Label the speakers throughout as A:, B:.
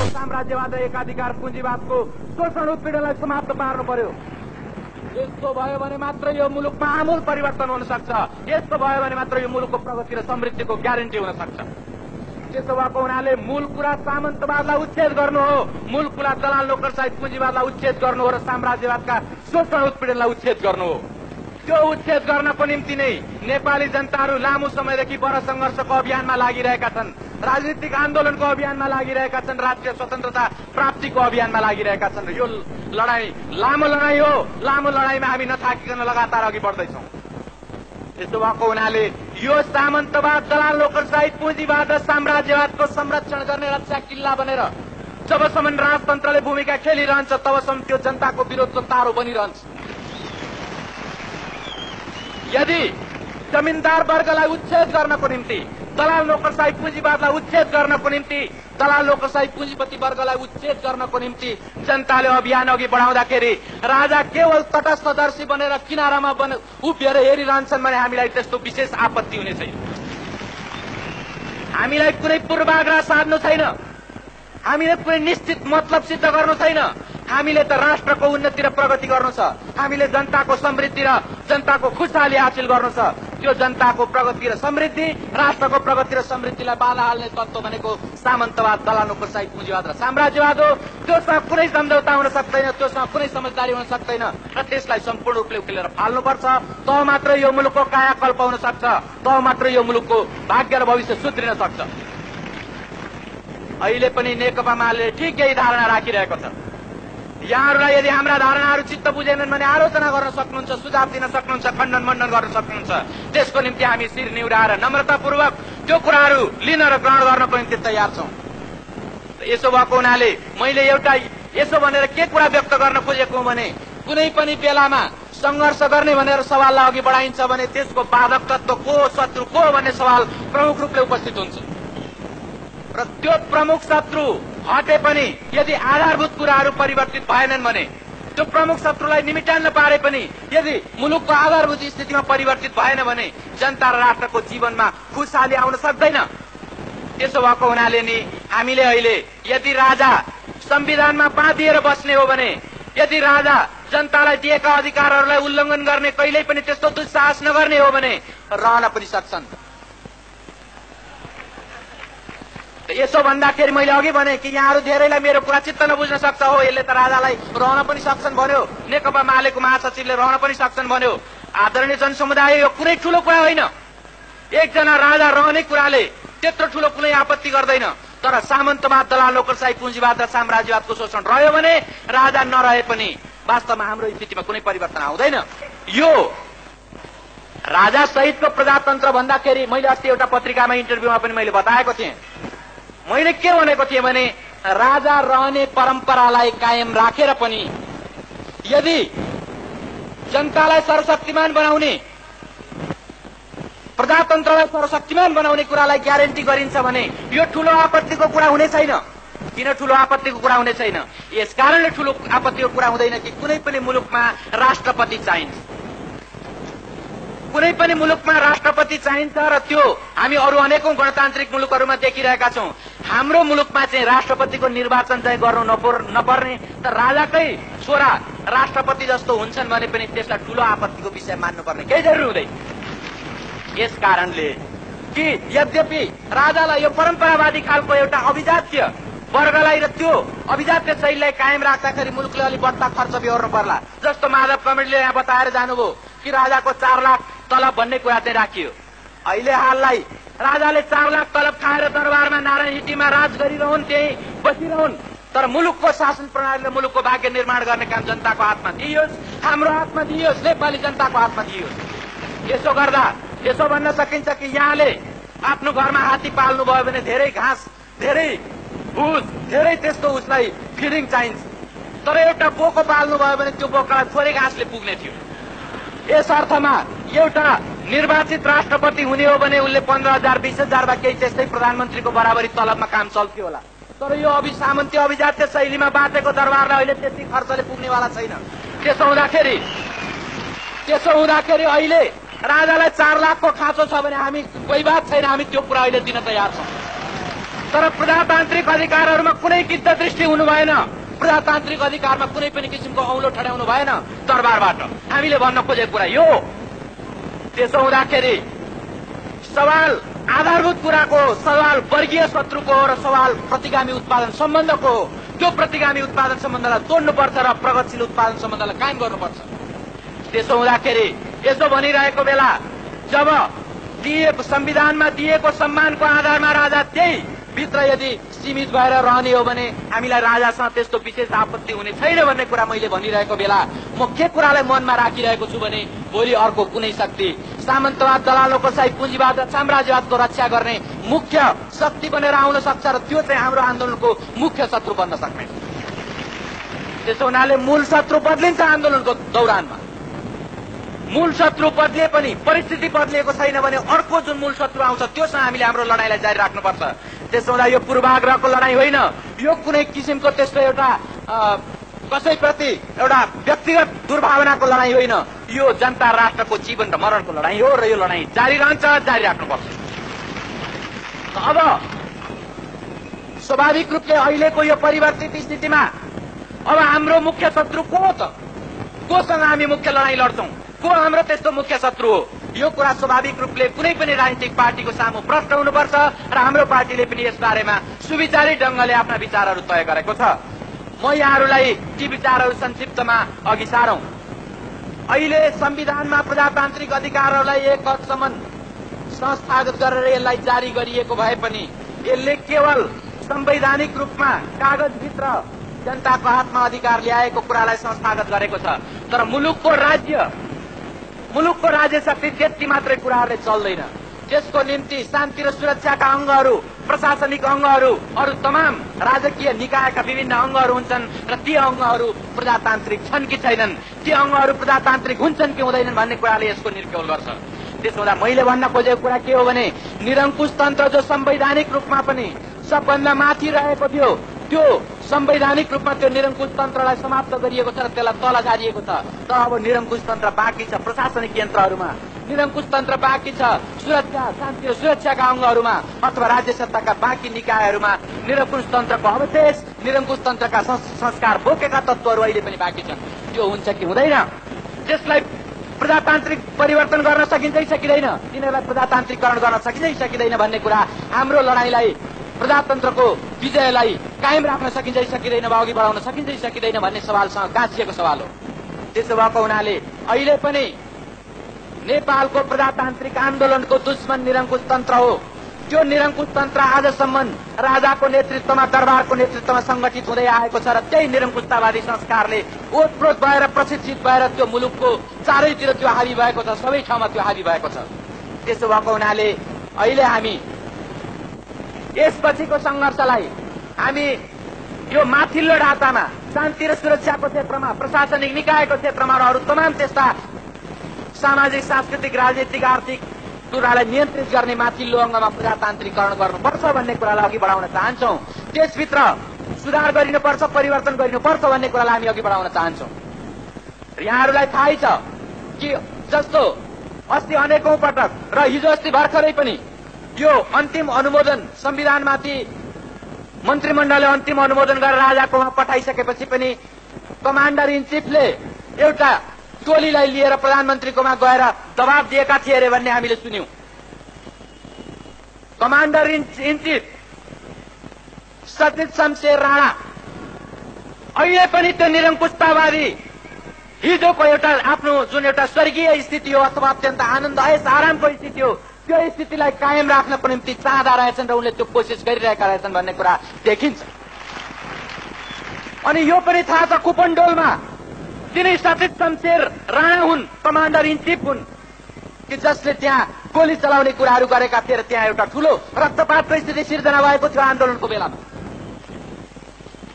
A: साम्राज्यवाद र एकाधिकार पुँजीवादको शोषण उत्पीडनलाई समाप्त पार्नु पर्यो। यस्तो भयो भने मात्र यो मुलुकमा आमूल परिवर्तन हुन सक्छ। यस्तो भयो भने मात्र यो मुलुकको प्रगति र समृद्धिको ग्यारेन्टी हुन सक्छ। त्यसो भएको हुनाले मूल कुरा सामन्तवादलाई उच्छेद गर्नु हो, मूल कुरा दलाल नोकरशाही पुँजीवादलाई उच्छेद गर्नु हो र साम्राज्यवादका शोषण उत्पीडनलाई उच्छेद गर्नु हो। त्यो उच्छेद गर्नको निम्ति नै नेपाली जनताहरू लामो समयदेखि बडा संघर्षको अभियानमा लागिरहेका छन्, राजनीतिक आन्दोलनको अभियानमा लागिरहेका छन्, राष्ट्रिय स्वतन्त्रता प्राप्तिको अभियानमा लागिरहेका छन्। यो लडाई लामो लडाई हो। लामो लडाईमा हामी नथाकिकन लगातार अघि बढ्दैछौँ। यसो भएको हुनाले यो सामन्तवाद, दलाल नोकरशाही पुँजीवाद र साम्राज्यवादको संरक्षण गर्ने रक्षा किल्ला बनेर जबसम्म राजतन्त्रले भूमिका खेलिरहन्छ तबसम्म त्यो जनताको विरोधको तारो बनिरहन्छ। यदि जमिनदार वर्गलाई उच्छेद गर्नको निम्ति, दलाल नोकरशाही पुँजीवादलाई उच्छेद गर्नको निम्ति, दलाल नोकरशाही पुँजीपति वर्गलाई उच्छेद गर्नको निम्ति जनताले अभियान अघि बढाउँदाखेरि राजा केवल तटस्थदर्शी बनेर किनारामा उभिएर हेरिरहन्छन् भने हामीलाई त्यस्तो विशेष आपत्ति हुने छैन। हामीलाई कुनै पूर्वाग्रह साध्नु छैन, हामीले कुनै निश्चित मतलब सिद्ध गर्नु छैन। हामीले त राष्ट्रको उन्नति र प्रगति गर्नु छ। हामीले जनताको समृद्धि र जनताको खुशहाली हासिल गर्नु छ। त्यो जनताको प्रगति र समृद्धि, राष्ट्रको प्रगति र समृद्धिलाई बाधा हाल्ने तत्त्व भनेको सामन्तवाद, दलाल नोकरशाही पुँजीवाद र साम्राज्यवाद हो। त्योसँग कुनै सम्झौता हुन सक्दैन, त्योसँग कुनै समझदारी हुन सक्दैन र त्यसलाई सम्पूर्ण रूपले उकेलेर फाल्नुपर्छ। तब मात्र यो मुलुकको कायाकल्प हुन सक्छ, तब मात्र यो मुलुकको भाग्य र भविष्य सुध्रिन सक्छ। अहिले पनि नेकपा माले ठिक यही धारणा राखिरहेको छ। यहाँहरूलाई यदि हाम्रा धारणाहरू चित्त बुझेनन् भने आलोचना गर्न सक्नुहुन्छ, सुझाव दिन सक्नुहुन्छ, खण्डन मण्डन गर्न सक्नुहुन्छ। त्यसको निम्ति हामी शिर निहुराएर नम्रतापूर्वक त्यो कुराहरू लिन र ग्रहण गर्नको निम्ति तयार छौं। यसो भएको हुनाले मैले एउटा यसो भनेर के कुरा व्यक्त गर्न खोजेको भने कुनै पनि बेलामा संघर्ष गर्ने भनेर सवाललाई अघि बढाइन्छ भने त्यसको बाधक तत्व को, शत्रु को भन्ने सवाल प्रमुख रूपले उपस्थित हुन्छ र त्यो प्रमुख शत्रु हटे पनि यदि आधारभूत कुराहरू परिवर्तित भएनन् भने, त्यो प्रमुख शत्रुलाई निमिटान्न पारे पनि यदि मुलुकको आधारभूत स्थितिमा परिवर्तित भएन भने जनता र राष्ट्रको जीवनमा खुशहाली आउन सक्दैन। त्यसो भएको हुनाले नि हामीले अहिले यदि राजा संविधानमा बाँधिएर बस्ने हो भने, यदि राजा जनतालाई दिएका अधिकारहरूलाई उल्लङ्घन गर्ने, कहिल्यै पनि त्यस्तो दुस्साहस नगर्ने हो भने रहन पनि सक्छन्। यसो भन्दाखेरि मैले अघि भने कि यहाँहरू धेरैलाई मेरो कुरा चित्त नबुझ्न सक्छ। हो, यसले त राजालाई रहन पनि सक्छन् भन्यो, नेकपा मालेको महासचिवले रहन पनि सक्छन् भन्यो। आदरणीय जनसमुदाय, यो कुनै ठूलो कुरा होइन। एकजना राजा रहने कुराले त्यत्रो ठूलो कुनै आपत्ति गर्दैन। तर सामन्तवाद, दलाल नोकरशाही पुँजीवाद र साम्राज्यवादको शोषण रह्यो भने, राजा नरहे पनि वास्तवमा हाम्रो स्थितिमा कुनै परिवर्तन आउँदैन। यो राजा सहितको प्रजातन्त्र भन्दाखेरि मैले अस्ति एउटा पत्रिकामा इन्टरभ्यूमा पनि मैले बताएको थिएँ। मैले के भनेको थिएँ भने राजा रहने परम्परालाई कायम राखेर पनि यदि जनतालाई सर्वशक्तिमान बनाउने, प्रजातन्त्रलाई सर्वशक्तिमान बनाउने कुरालाई ग्यारेन्टी गरिन्छ भने यो ठूलो आपत्तिको कुरा हुने छैन। किन ठूलो आपत्तिको कुरा हुने छैन? यसकारणले ठूलो आपत्तिको कुरा हुँदैन कि कुनै पनि मुलुकमा राष्ट्रपति चाहिन्छ। कुनै पनि मुलुकमा राष्ट्रपति चाहिन्छ र त्यो हामी अरू अनेकौं गणतान्त्रिक मुलुकहरूमा देखिरहेका छौं। हाम्रो मुलुकमा चाहिँ राष्ट्रपतिको निर्वाचन चाहिँ गर्नु नपर्ने, तर राजाकै छोरा राष्ट्रपति जस्तो हुन्छन् भने पनि त्यसलाई ठूलो आपत्तिको विषय मान्नुपर्ने केही जरुरी हुँदैन। यस कारणले कि यद्यपि राजालाई यो परम्परावादी खालको एउटा अभिजात्य वर्गलाई र त्यो अभिजात्य शैलीलाई कायम राख्दाखेरि मुलुकले अलि बढ्ता खर्च बेहोर्नु पर्ला। जस्तो माधव कमेडीले यहाँ बताएर जानुभयो कि राजाको 4 लाख तलब भन्ने कुरा चाहिँ राखियो। अहिले हाललाई राजाले 4 लाख तलब खाएर दरबारमा नारायण हिटीमा राज गरिरहन्, त्यही बसिरहन्, तर मुलुकको शासन प्रणालीले मुलुकको भाग्य निर्माण गर्ने काम जनताको हातमा दिइयोस्, हाम्रो हातमा दिइयोस्, नेपाली जनताको हातमा दिइयोस्। यसो गर्दा यसो भन्न सकिन्छ कि यहाँले आफ्नो घरमा हात्ती पाल्नु भयो भने धेरै घाँस, धेरै भुस, धेरै त्यस्तो उसलाई फिडिङ चाहिन्छ। तर एउटा बोको पाल्नु भयो भने त्यो बोकालाई थोरै घाँसले पुग्ने थियो। यस अर्थमा एउटा निर्वाचित राष्ट्रपति हुने हो भने उनले 15,000 20,000 वा केही त्यस्तै प्रधानमन्त्रीको बराबरी तलबमा काम चल्थ्यो होला। तर यो सामन्तीय अभिजात्य शैलीमा बाँचेको दरबारलाई अहिले त्यति खर्चले पुग्नेवाला छैन। त्यसो हुँदाखेरि अहिले राजालाई 4 लाखको खाँचो छ भने हामी कोही बात छैन, हामी त्यो कुरा अहिले दिन तयार छौं। तर प्रजातान्त्रिक अधिकारहरूमा कुनै गिद्ध दृष्टि हुनु भएन। प्रजातान्त्रिक अधिकारमा कुनै पनि किसिमको औलो ठड्याउनु भएन दरबारबाट। हामीले भन्न खोजेको कुरा यो। त्यसो हुँदाखेरि सवाल आधारभूत कुराको, सवाल वर्गीय शत्रुको हो र सवाल प्रतिगामी उत्पादन सम्बन्धको हो। त्यो प्रतिगामी उत्पादन सम्बन्धलाई तोड्नुपर्छ र प्रगतिशील उत्पादन सम्बन्धलाई कायम गर्नुपर्छ। त्यसो हुँदाखेरि यसो भनिरहेको बेला जब संविधानमा दिएको सम्मानको आधारमा राजा त्यही भित्र यदि सीमित भएर रहने हो भने हामीलाई राजासँग त्यस्तो विशेष आपत्ति हुने छैन भन्ने कुरा मैले भनिरहेको बेला म के कुरालाई मनमा राखिरहेको छु भने भोलि अर्को कुनै शक्ति सामन्तवाद, दलालोपशाही, पुँजीवाद र साम्राज्यवादको रक्षा गर्ने मुख्य शक्ति बनेर आउन सक्छ र त्यो चाहिँ हाम्रो आन्दोलनको मुख्य शत्रु बन्न सक्ने। त्यसो हुनाले मूल शत्रु बदलिन्छ आन्दोलनको दौरानमा। मूल शत्रु बदलिए पनि परिस्थिति बदलिएको छैन भने अर्को जुन मूल शत्रु आउँछ त्योसँग हामीले हाम्रो लडाईँलाई जारी राख्नुपर्छ। त्यसो हुँदा यो पूर्वाग्रहको लडाईँ होइन, यो कुनै किसिमको त्यस्तो एउटा कसैप्रति एउटा व्यक्तिगत दुर्भावनाको लडाईँ होइन, यो जनता राष्ट्रको जीवन र मरणको लडाईँ हो र यो लडाईँ जारी रहन्छ, जारी राख्नुपर्छ। अब स्वाभाविक रूपले अहिलेको यो परिवर्तित स्थितिमा अब हाम्रो मुख्य शत्रु को हो त? कोसँग हामी मुख्य लडाईँ लड्छौं? को हाम्रो त्यस्तो मुख्य शत्रु हो? यो कुरा स्वाभाविक रूपले कुनै पनि राजनीतिक पार्टीको सामु प्रश्न हुनुपर्छ र हाम्रो पार्टीले पनि यस बारेमा सुविचारी ढंगले आफ्ना विचारहरू तय गरेको छ। म यहाँहरूलाई ती विचारहरू संक्षिप्तमा अघि सारौं। अहिले संविधानमा प्रजातान्त्रिक अधिकारहरूलाई एक हदसम्म संस्थागत गरेर यसलाई जारी गरिएको भए पनि यसले केवल संवैधानिक रूपमा कागजभित्र जनताको हातमा अधिकार ल्याएको कुरालाई संस्थागत गरेको छ। तर मुलुकको राज्य शक्ति त्यति मात्रै कुराहरूले चल्दैन। त्यसको निम्ति शान्ति र सुरक्षाका अङ्गहरू, प्रशासनिक अङ्गहरू, अरू तमाम राजकीय निकायका विभिन्न अङ्गहरू हुन्छन् र ती अङ्गहरू प्रजातान्त्रिक छन् कि छैनन्, ती अङ्गहरू प्रजातान्त्रिक हुन्छन् कि हुँदैनन् भन्ने कुराले यसको निर्क्यौल गर्छ। त्यसो हुँदा मैले भन्न खोजेको कुरा के हो भने निरङ्कुश तन्त्र जो संवैधानिक रूपमा पनि सबभन्दा माथि रहेको थियो त्यो संवैधानिक रूपमा त्यो निरङ्कुश तन्त्रलाई समाप्त गरिएको छ र त्यसलाई तल झारिएको छ। तर अब निरङ्कुश तन्त्र बाँकी छ प्रशासनिक यन्त्रहरूमा, निरङ्कुश तन्त्र बाँकी छ सुरक्षा, शान्ति र सुरक्षाका अङ्गहरूमा अथवा राज्य सत्ताका बाँकी निकायहरूमा। निरङ्कुश तन्त्रको अवशेष, निरङ्कुश तन्त्रका संस्कार बोकेका तत्त्वहरू अहिले पनि बाँकी छन्। त्यो हुन्छ कि हुँदैन? त्यसलाई प्रजातान्त्रिक परिवर्तन गर्न सकिन्छ कि सकिँदैन? तिनीहरूलाई प्रजातान्त्रिकरण गर्न सकिन्छ कि सकिँदैन भन्ने कुरा हाम्रो लडाईँलाई, प्रजातन्त्रको विजयलाई कायम राख्न सकिन्छ कि सकिँदैन, अघि बढाउन सकिन्छ कि सकिँदैन भन्ने सवालसँग गाँसिएको सवाल हो। त्यसो भएको हुनाले अहिले पनि नेपालको प्रजातान्त्रिक आन्दोलनको दुश्मन निरङ्कुश तन्त्र हो। त्यो निरङ्कुश तन्त्र आजसम्म राजाको नेतृत्वमा, दरबारको नेतृत्वमा संगठित हुँदै आएको छ र त्यही निरङ्कुशतावादी संस्कारले ओतप्रोत भएर प्रशिक्षित भएर त्यो मुलुकको चारैतिर त्यो हावी भएको छ, सबै ठाउँमा त्यो हावी भएको छ। त्यसो भएको हुनाले अहिले हामी यसपछिको संघर्षलाई हामी यो माथिल्लो ढाँचामा शान्ति र सुरक्षाको क्षेत्रमा, प्रशासनिक निकायको क्षेत्रमा र अरू तमाम त्यस्ता सामाजिक, सांस्कृतिक, राजनीतिक, आर्थिक कुरालाई नियन्त्रित गर्ने माथिल्लो अङ्गमा प्रजातान्त्रिकरण गर्नुपर्छ भन्ने कुरालाई अघि बढाउन चाहन्छौं। त्यसभित्र सुधार गरिनुपर्छ, परिवर्तन गरिनुपर्छ भन्ने कुरालाई हामी अघि बढाउन चाहन्छौं। यहाँहरूलाई थाहै छ कि जस्तो अस्ति अनेकौं पटक र हिजो अस्ति भर्खरै पनि यो अन्तिम अनुमोदन संविधानमाथि मन्त्रीमण्डलले अन्तिम अनुमोदन गरेर राजाकोमा पठाइसकेपछि पनि कमान्डर इन चिफले एउटा टोलीलाई लिएर प्रधानमन्त्रीकोमा गएर दबाब दिएका थिए अरे भन्ने हामीले सुन्यौं। कमान्डर इन चिफ सचिव शमशेर राणा अहिले पनि त्यो निरङ्कुशतावादी हिजोको एउटा आफ्नो जुन एउटा स्वर्गीय स्थिति हो अथवा अत्यन्त आनन्द ऐश आरामको स्थिति हो त्यो स्थितिलाई कायम राख्नको निम्ति चाहँदा रहेछन् र उनले त्यो कोसिस गरिरहेका रहेछन् भन्ने कुरा देखिन्छ। अनि यो पनि थाहा छ कुपनडोलमा तिनै सचिव शमशेर राणा हुन्, कमान्डर इन चिफ हुन् कि जसले त्यहाँ गोली चलाउने कुराहरू गरेका थिए र त्यहाँ एउटा ठूलो रक्तपातको स्थिति सिर्जना भएको थियो आन्दोलनको बेलामा।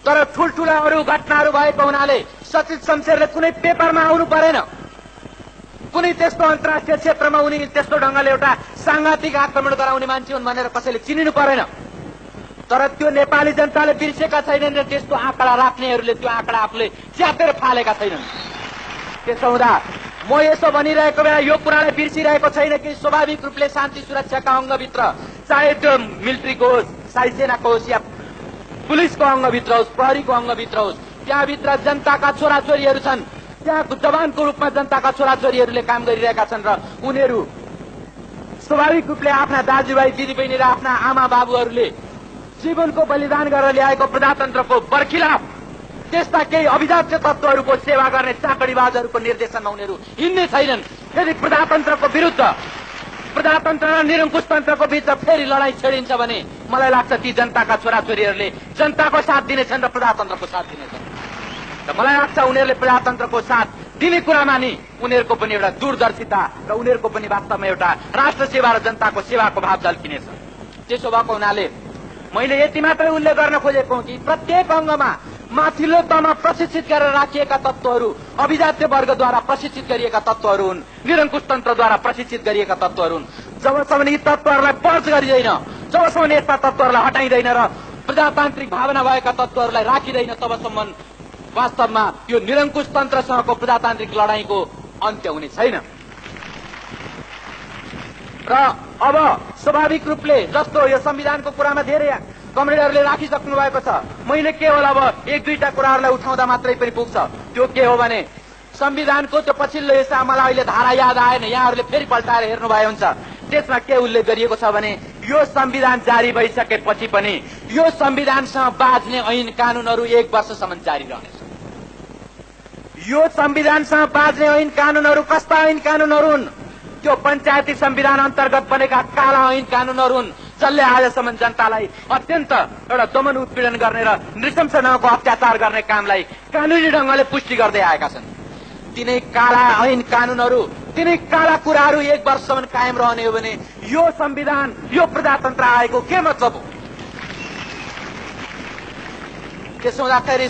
A: तर ठूल्ठूला अरू घटनाहरू भएको हुनाले सचिव शमशेरले कुनै पेपरमा आउनु परेन, कुनै त्यस्तो अन्तर्राष्ट्रिय क्षेत्रमा उनी त्यस्तो ढंगले एउटा सांघातिक आक्रमण गराउने मान्छे हुन् भनेर कसैले चिनिनु परेन। तर त्यो नेपाली जनताले बिर्सेका छैनन् र त्यस्तो आँकडा राख्नेहरूले त्यो आँकडा आफूले च्यातेर फालेका छैनन्। त्यसो हुँदा म यसो भनिरहेको बेला यो कुरालाई बिर्सिरहेको छैन कि स्वाभाविक रूपले शान्ति सुरक्षाका अङ्गभित्र चाहे त्यो मिलिट्रीको होस्, साई सेनाको होस् या पुलिसको अङ्गभित्र होस्, प्रहरीको अङ्गभित्र होस्, त्यहाँभित्र जनताका छोराछोरीहरू छन्। त्यहाँ जवानको रूपमा जनताका छोराछोरीहरूले काम गरिरहेका छन् र उनीहरू स्वाभाविक रूपले आफ्ना दाजुभाइ दिदीबहिनी र आफ्ना आमा बाबुहरूले जीवनको बलिदान गरेर ल्याएको प्रजातन्त्रको बर्खिलाफ त्यस्ता केही अभिजात्य तत्त्वहरूको सेवा गर्ने चाकडीबाजहरूको निर्देशनमा उनीहरू हिँड्ने छैनन्। यदि प्रजातन्त्रको विरुद्ध, प्रजातन्त्र र निरङ्कुश तन्त्रको बीच फेरि लडाईँ छेडिन्छ भने मलाई लाग्छ ती जनताका छोराछोरीहरूले जनताको साथ दिनेछन् र प्रजातन्त्रको साथ दिनेछन्। र मलाई लाग्छ उनीहरूले प्रजातन्त्रको साथ दिने कुरामा नि उनीहरूको पनि एउटा दूरदर्शिता र उनीहरूको पनि वास्तवमा एउटा राष्ट्र सेवा र जनताको सेवाको भाव झल्किनेछ। त्यसो भएको हुनाले मैले यति मात्रै उल्लेख गर्न खोजेको कि प्रत्येक अङ्गमा माथिल्लो तहमा प्रशिक्षित गरेर राखिएका तत्त्वहरू अभिजात्य वर्गद्वारा प्रशिक्षित गरिएका तत्त्वहरू हुन्, निरङ्कुश तन्त्रद्वारा प्रशिक्षित गरिएका तत्त्वहरू हुन्। जबसम्म यी तत्त्वहरूलाई पर्च गरिँदैन, जबसम्म यस्ता तत्त्वहरूलाई हटाइँदैन र प्रजातान्त्रिक भावना भएका तत्त्वहरूलाई राखिँदैन, तबसम्म वास्तवमा यो निरङ्कुश तन्त्रसँगको प्रजातान्त्रिक लडाईँको अन्त्य हुने छैन। र अब स्वाभाविक रूपले जस्तो यो संविधानको कुरामा धेरै कमरेडहरूले राखिसक्नु भएको छ, मैले केवल अब एक दुईटा कुराहरूलाई उठाउँदा मात्रै पनि पुग्छ। त्यो के हो भने संविधानको त्यो पछिल्लो हिस्सा मलाई अहिले धारा याद आएन, यहाँहरूले फेरि पल्टाएर हेर्नु भए हुन्छ। त्यसमा के उल्लेख गरिएको छ भने यो संविधान जारी भइसकेपछि पनि यो संविधानसँग बाँच्ने ऐन कानूनहरू 1 वर्षसम्म जारी रहनेछ। यो संविधानसँग बाँच्ने ऐन कानूनहरू कस्ता ऐन कानूनहरू हुन्? त्यो पञ्चायती संविधान अन्तर्गत बनेका काला ऐन कानूनहरू हुन्, जसले आजसम्म जनतालाई अत्यन्त एउटा दमन उत्पीडन गर्ने र नृशंसनको अत्याचार गर्ने कामलाई कानूनी ढंगले पुष्टि गर्दै आएका छन्। तिनै काला ऐन कानूनहरू, तिनै काला कुराहरू 1 वर्षसम्म कायम रहने हो भने यो संविधान, यो प्रजातन्त्र आएको के मतलब हो? त्यसो हुँदाखेरि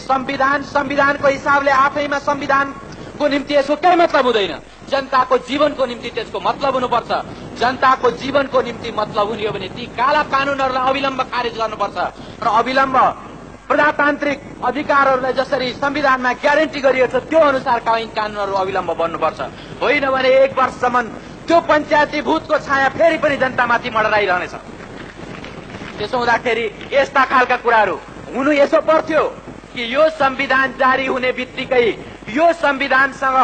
A: संविधानको हिसाबले आफैमा संविधानको निम्ति यसको केही मतलब हुँदैन। जनताको जीवनको निम्ति त्यसको मतलब हुनुपर्छ। जनताको जीवनको निम्ति मतलब हुने हो भने ती काला कानूनहरूलाई अविलम्ब खारेज गर्नुपर्छ र अविलम्ब प्रजातान्त्रिक अधिकारहरूलाई जसरी संविधानमा ग्यारेन्टी गरिएको छ त्यो अनुसारका ऐन कानूनहरू अविलम्ब बन्नुपर्छ। होइन भने 1 वर्षसम्म त्यो पञ्चायती भूतको छाया फेरि पनि जनतामाथि मडराइरहनेछ। त्यसो हुँदाखेरि यस्ता खालका कुराहरू हुनु यसो पर्थ्यो कि यो संविधान जारी हुने बित्तिकै यो संविधानसँग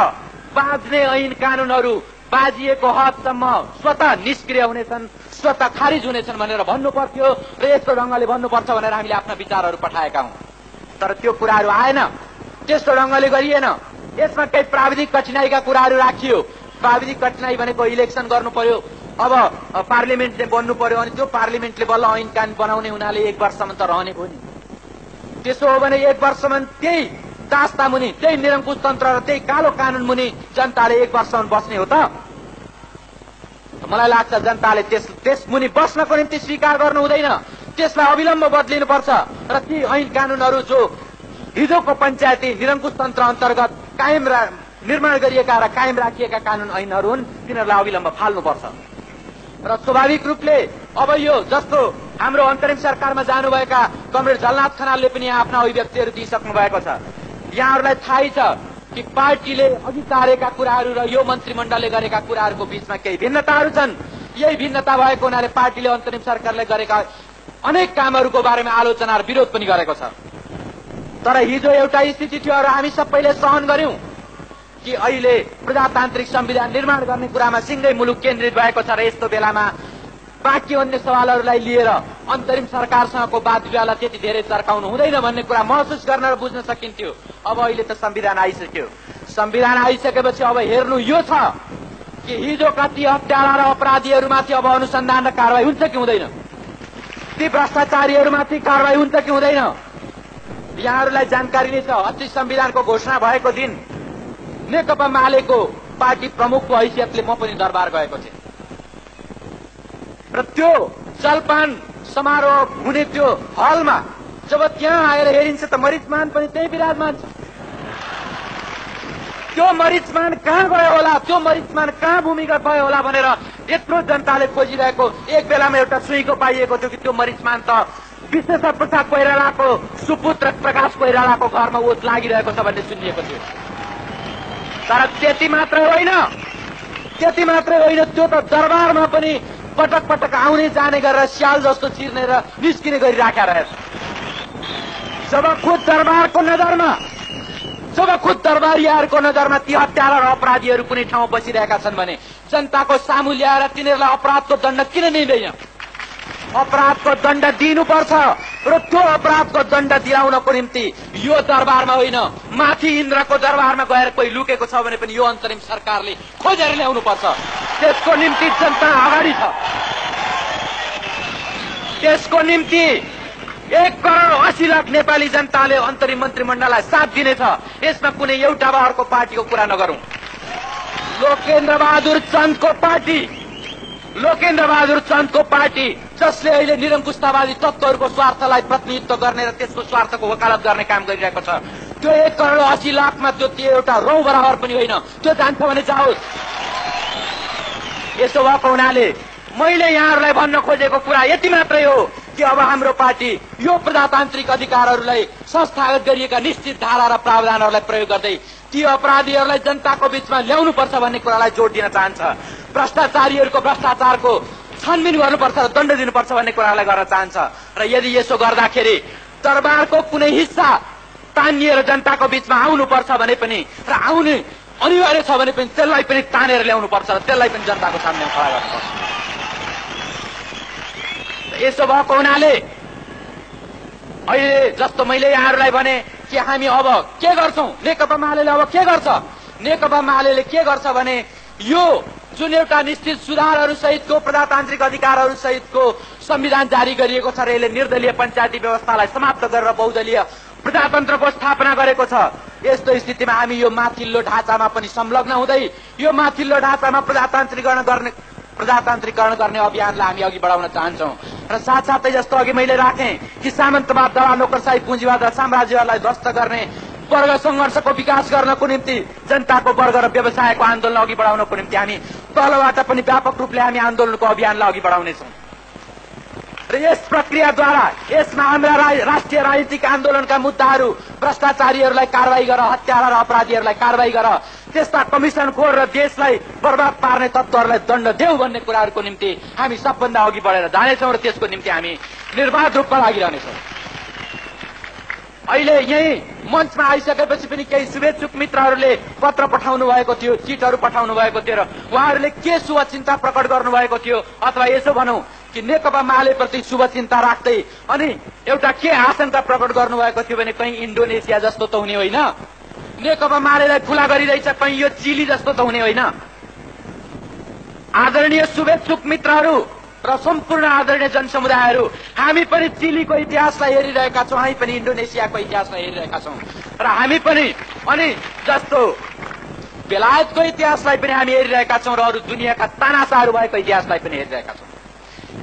A: बाँच्ने ऐन कानूनहरू बाजिएको हदसम्म स्वतः निष्क्रिय हुनेछन्, स्वतः खारिज हुनेछन् भनेर भन्नु पर्थ्यो र यस्तो ढंगले भन्नुपर्छ भनेर हामीले आफ्ना विचारहरू पठाएका हौं। तर त्यो कुराहरू आएन, त्यस्तो ढंगले गरिएन। यसमा केही प्राविधिक कठिनाइका कुराहरू राखियो। प्राविधिक कठिनाइ भनेको इलेक्सन गर्नु पर्यो, अब पार्लिमेन्टले बन्नु पर्यो, अनि त्यो पार्लिमेन्टले बल्ल ऐन कानून बनाउने हुनाले 1 वर्षसम्म त रहने हो नि। त्यसो हो भने 1 वर्षसम्म त्यही दास्ता मुनि, त्यही निरङ्कुश तन्त्र र त्यही कालो कानून मुनि जनताले 1 वर्षसम्म बस्ने हो त? मलाई लाग्छ जनताले त्यस मुनि बस्नको निम्ति स्वीकार गर्नु हुँदैन, त्यसलाई अविलम्ब बदलिनुपर्छ र ती ऐन कानूनहरू जो हिजोको पञ्चायती निरङ्कुश तन्त्र अन्तर्गत कायम निर्माण गरिएका र कायम राखिएका कानून ऐनहरू हुन्, तिनीहरूलाई अविलम्ब फाल्नुपर्छ। र स्वाभाविक रूपले अब यो जस्तो हाम्रो अन्तरिम सरकारमा जानुभएका कमरेड झलनाथ खनालले पनि आफ्ना अभिव्यक्तिहरू दिइसक्नु भएको छ। यहाँहरूलाई थाहै छ कि पार्टीले अघि सारेका कुराहरू र यो मन्त्रीमण्डलले गरेका कुराहरूको बीचमा केही भिन्नताहरू छन्। यही भिन्नता भएको हुनाले पार्टीले अन्तरिम सरकारले गरेका अनेक कामहरूको बारेमा आलोचना र विरोध पनि गरेको छ। तर हिजो एउटा स्थिति थियो र हामी सबैले सहन गर्यौं कि अहिले प्रजातान्त्रिक संविधान निर्माण गर्ने कुरामा सिंगै मुलुक केन्द्रित भएको छ र यस्तो बेलामा बाँकी अन्य सवालहरूलाई लिएर अन्तरिम सरकारसँगको वाद विवादलाई त्यति धेरै चर्काउनु हुँदैन भन्ने कुरा महसुस गर्न र बुझ्न सकिन्थ्यो। अब अहिले त संविधान आइसक्यो। संविधान आइसकेपछि अब हेर्नु यो छ कि हिजोका ती हत्यारा र अपराधीहरूमाथि अब अनुसन्धान र कारवाही हुन्छ कि हुँदैन? ती भ्रष्टाचारीहरूमाथि कारवाही हुन्छ कि हुँदैन? यहाँहरूलाई जानकारी नै छ, अस्ति संविधानको घोषणा भएको दिन नेकपा मालेको पार्टी प्रमुखको हैसियतले म पनि दरबार गएको थिएँ र त्यो जलपान समारोह हुने त्यो हलमा जब त्यहाँ आएर हेरिन्छ त मरिचमान पनि त्यही विराजमान छ। त्यो मरिचमान कहाँ गयो होला, त्यो मरिचमान कहाँ भूमिगत भयो होला भनेर यत्रो जनताले खोजिरहेको एक बेलामा एउटा सुईको पाइएको थियो कि त्यो मरिचमान त विश्वेश्वर प्रसाद कोइरालाको सुपुत्र प्रकाश कोइरालाको घरमा ओत लागिरहेको छ भन्ने सुनिएको थियो। तर त्यति मात्र होइन, त्यो त दरबारमा पनि पटक पटक आउने जाने गरेर स्याल जस्तो चिर्ने र निस्किने गरी राखेर रहेछ। जब खुद दरबारियाहरूको नजरमा ती हत्यारा र अपराधीहरू कुनै ठाउँ बसिरहेका छन् भने जनताको सामु ल्याएर तिनीहरूलाई अपराधको दण्ड किन दिँदैन? अपराधको दण्ड दिनुपर्छ र त्यो अपराधको दण्ड दिलाउनको निम्ति यो दरबारमा होइन, माथि इन्द्रको दरबारमा गएर कोही लुकेको छ भने पनि यो अन्तरिम सरकारले खोजेर ल्याउनुपर्छ। त्यसको निम्ति जनता अगाडि छ। त्यसको निम्ति 1,80,00,000 नेपाली जनताले अन्तरिम मन्त्रीमण्डललाई साथ दिनेछ। यसमा कुनै एउटा वा अर्को पार्टीको कुरा नगरौं। लोकेन्द्र बहादुर चन्दको पार्टी जसले अहिले निरङ्कुशतावादी तत्त्वहरूको स्वार्थलाई प्रतिनिधित्व गर्ने र त्यसको स्वार्थको वकालत गर्ने काम गरिरहेको छ, त्यो 1,80,00,000 त्यो एउटा रौँ बराबर पनि होइन। त्यो जान्छ भने जाओस्। यसो भएको हुनाले मैले यहाँहरूलाई भन्न खोजेको कुरा यति मात्रै हो कि अब हाम्रो पार्टी यो प्रजातान्त्रिक अधिकारहरूलाई संस्थागत गरिएका निश्चित धारा र प्रावधानहरूलाई प्रयोग गर्दै ती अपराधीहरूलाई जनताको बीचमा ल्याउनुपर्छ भन्ने कुरालाई जोड दिन चाहन्छ। भ्रष्टाचारीहरूको भ्रष्टाचारको छानबिन गर्नुपर्छ र दण्ड दिनुपर्छ भन्ने कुरालाई गर्न चाहन्छ। र यदि यसो गर्दाखेरि दरबारको कुनै हिस्सा तानिएर जनताको बीचमा आउनुपर्छ भने पनि र आउने अनिवार्य छ भने पनि त्यसलाई पनि तानेर ल्याउनुपर्छ र त्यसलाई पनि जनताको सामने खडा गर्नुपर्छ। यसो भएको हुनाले अहिले जस्तो मैले यहाँहरूलाई भने कि हामी अब के गर्छौं, नेकपा मालेले अब के गर्छ? नेकपा मालेले के गर्छ भने यो जुन एउटा निश्चित सुधारहरू सहितको प्रजातान्त्रिक अधिकारहरू सहितको संविधान जारी गरिएको छ र यसले निर्दलीय पञ्चायती व्यवस्थालाई समाप्त गरेर बहुदलीय प्रजातन्त्रको स्थापना गरेको छ। यस्तो स्थितिमा हामी यो माथिल्लो ढाँचामा पनि संलग्न हुँदै यो माथिल्लो ढाँचामा प्रजातान्त्रिकरण गर्ने अभियानलाई हामी अघि बढाउन चाहन्छौं। र साथसाथै जस्तो अघि मैले राखेँ कि सामन्तवाद, दलाल, नोकरशाही, पुँजीवाद र साम्राज्यवादलाई ध्वस्त गर्ने वर्ग संघर्षको विकास गर्नको निम्ति जनताको वर्ग र व्यवसायको आन्दोलन अघि बढाउनको निम्ति हामी तलबाट पनि व्यापक रूपले हामी आन्दोलनको अभियानलाई अघि बढाउनेछौं। र यस प्रक्रियाद्वारा यसमा हाम्रा राष्ट्रिय राजनीतिक आन्दोलनका मुद्दाहरू, भ्रष्टाचारीहरूलाई कारवाही गर, हत्यारा र अपराधीहरूलाई कारवाही गर, त्यस्ता कमिसनखोर र देशलाई बर्बाद पार्ने तत्त्वहरूलाई दण्ड देऊ भन्ने कुराहरूको निम्ति हामी सबभन्दा अघि बढेर जानेछौँ र त्यसको निम्ति हामी निर्बाध रूपमा लागिरहनेछौँ। अहिले यही मञ्चमा आइसकेपछि पनि केही शुभेच्छुक मित्रहरूले पत्र पठाउनु भएको थियो, चिटहरू पठाउनु भएको थियो र उहाँहरूले के शुभचिन्ता प्रकट गर्नुभएको थियो, अथवा यसो भनौं कि नेकपा मालेप्रति शुभचिन्ता राख्दै अनि एउटा के आशंका प्रकट गर्नुभएको थियो भने कहीँ इन्डोनेसिया जस्तो त हुने होइन, नेकपा मालेलाई खुला गरिरहेछ कहीँ यो चिली जस्तो त हुने होइन। आदरणीय शुभेच्छुक मित्रहरू र सम्पूर्ण आदरणीय जनसमुदायहरू, हामी पनि चिलीको इतिहासलाई हेरिरहेका छौँ, हामी पनि इन्डोनेसियाको इतिहासलाई हेरिरहेका छौँ र हामी पनि अनि जस्तो बेलायतको इतिहासलाई पनि हामी हेरिरहेका छौँ र अरू दुनियाँका तानाशाहरू भएको इतिहासलाई पनि हेरिरहेका छौँ।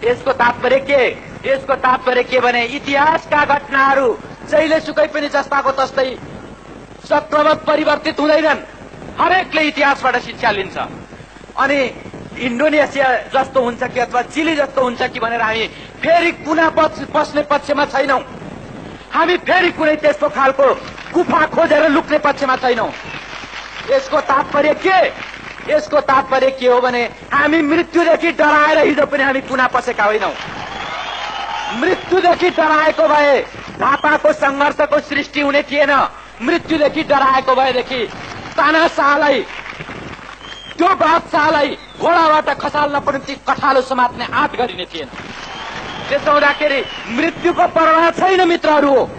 A: यसको तात्पर्य के भने इतिहासका घटनाहरू जहिलेसुकै पनि जस्ताको तस्तै चक्रवत परिवर्तित हुँदैनन्। हरेकले इतिहासबाट शिक्षा लिन्छ। अनि इन्डोनेसिया जस्तो हुन्छ कि अथवा चिली जस्तो हुन्छ कि भनेर हामी फेरि कुना पस्ने पक्षमा छैनौं। हामी फेरि कुनै त्यस्तो खालको गुफा खोजेर लुक्ने पक्षमा छैनौं। यसको तात्पर्य के हो भने हामी मृत्युदेखि डराएर हिजो पनि हामी कुना पसेका होइनौं। मृत्युदेखि डराएको भए झापाको संघर्षको सृष्टि हुने थिएन। मृत्युदेखि डराएको भएदेखि तानाशाहलाई, त्यो बादशाहलाई घोडाबाट खसाल्नको निम्ति कठालो समात्ने आँट गरिने थिएन। त्यसो हुँदाखेरि मृत्युको परवाह छैन मित्रहरू। हो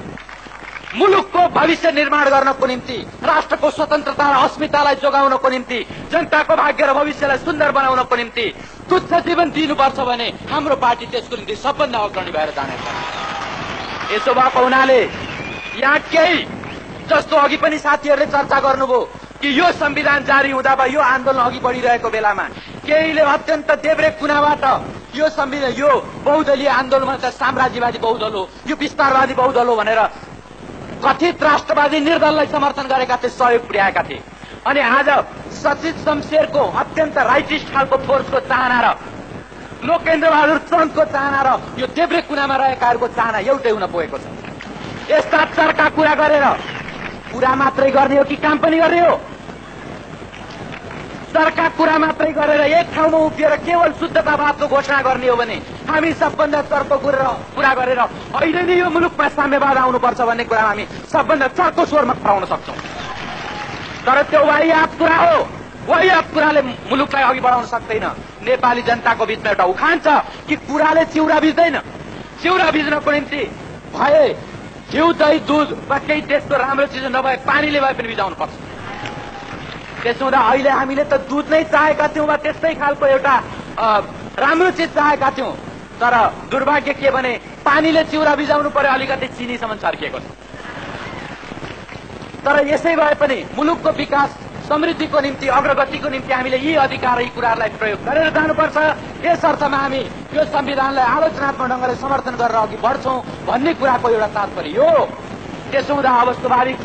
A: मुलुकको भविष्य निर्माण गर्नको निम्ति, राष्ट्रको स्वतन्त्रता र अस्मितालाई जोगाउनको निम्ति, जनताको भाग्य र भविष्यलाई सुन्दर बनाउनको निम्ति तुच्छ जीवन दिनुपर्छ भने हाम्रो पार्टी त्यसको निम्ति सबभन्दा अग्रणी भएर जानेछ। यसो भएको हुनाले यहाँ केही जस्तो अघि पनि साथीहरूले चर्चा गर्नुभयो कि यो संविधान जारी हुँदा वा यो आन्दोलन अघि बढिरहेको बेलामा केहीले अत्यन्त देब्रे कुनाबाट यो संविधान, यो बहुदलीय आन्दोलनमा त साम्राज्यवादी बहुदल हो, यो विस्तारवादी बहुदल हो भनेर कथित राष्ट्रवादी निर्दललाई समर्थन गरेका थिए, सहयोग पुर्याएका थिए। अनि आज सचिव शमशेरको अत्यन्त राइटिस्ट खालको फोर्सको चाहना र लोकेन्द्र बहादुर चन्दको चाहना र यो देब्रे कुनामा रहेकाहरूको चाहना एउटै हुन पुगेको छ। यस्ता चर्का कुरा गरेर कुरा मात्रै गर्ने हो कि काम पनि गर्ने हो? तर्का कुरा मात्रै गरेर एक ठाउँमा उभिएर केवल शुद्धतावादको घोषणा गर्ने हो भने हामी सबभन्दा चर्को कुरा गरेर अहिले नै यो मुलुकमा साम्यवाद आउनुपर्छ भन्ने कुरामा हामी सबभन्दा चर्को स्वरमा कराउन सक्छौं। तर त्यो वाहियात कुरा हो, वाहियात कुराले मुलुकलाई अघि बढाउन सक्दैन। नेपाली जनताको बीचमा एउटा उखान छ कि कुराले चिउरा बिज्दैन। चिउरा बिज्नको निम्ति भए घिउ दही दूध वा केही त्यस्तो राम्रो चिज नभए पानीले भए पनि बिजाउनु पर्छ। त्यसो हुँदा अहिले हामीले त दूध नै चाहेका थियौं वा त्यस्तै खालको एउटा राम्रो चिज चाहेका थियौं, तर दुर्भाग्य के भने पानीले चिउरा बिजाउनु पर्यो, अलिकति चिनीसम्म छर्किएको छ। तर यसै भए पनि मुलुकको विकास समृद्धिको निम्ति अग्रगतिको निम्ति हामीले यी अधिकार यी कुराहरूलाई प्रयोग गरेर जानुपर्छ। यस अर्थमा हामी यो संविधानलाई आलोचनात्मक ढंगले समर्थन गरेर अघि बढ्छौं भन्ने कुराको एउटा तात्पर्य हो। त्यसो हुँदा अब स्वाभाविक